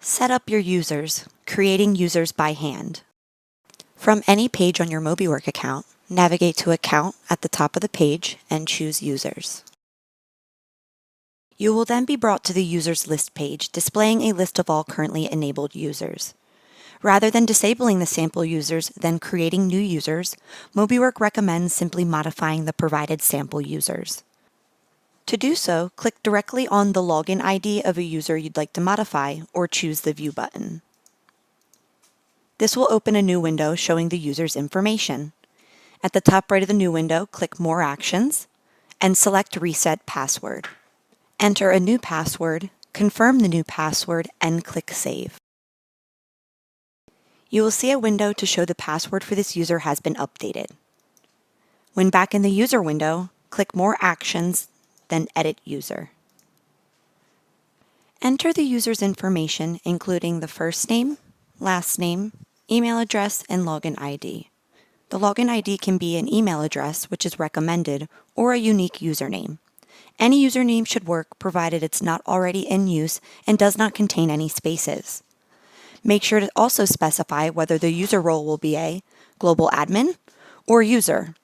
Set up your users, creating users by hand. From any page on your Mobiwork account, navigate to Account at the top of the page and choose Users. You will then be brought to the Users List page, displaying a list of all currently enabled users. Rather than disabling the sample users, then creating new users, Mobiwork recommends simply modifying the provided sample users. To do so, click directly on the login ID of a user you'd like to modify, or choose the View button. This will open a new window showing the user's information. At the top right of the new window, click More Actions, and select Reset Password. Enter a new password, confirm the new password, and click Save. You will see a window to show the password for this user has been updated. When back in the user window, click More Actions, then Edit User. Enter the user's information, including the first name, last name, email address, and login ID. The login ID can be an email address, which is recommended, or a unique username. Any username should work, provided it's not already in use and does not contain any spaces. Make sure to also specify whether the user role will be a global admin or user.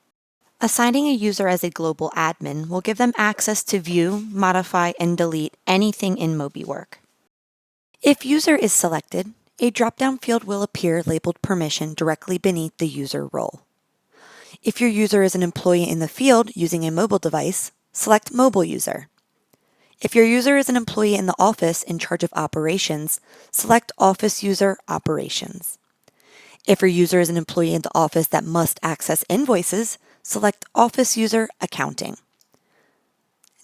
Assigning a user as a global admin will give them access to view, modify, and delete anything in Mobiwork. If user is selected, a drop-down field will appear labeled permission directly beneath the user role. If your user is an employee in the field using a mobile device, select Mobile User. If your user is an employee in the office in charge of operations, select Office User Operations. If your user is an employee in the office that must access invoices, select Office User Accounting.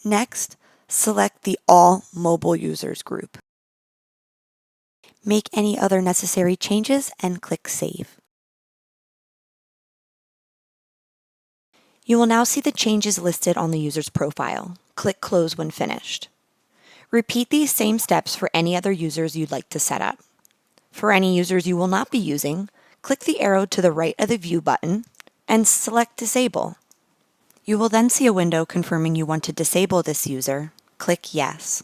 Next, select the All Mobile Users group. Make any other necessary changes and click Save. You will now see the changes listed on the user's profile. Click Close when finished. Repeat these same steps for any other users you'd like to set up. For any users you will not be using, click the arrow to the right of the View button and select Disable. You will then see a window confirming you want to disable this user. Click Yes.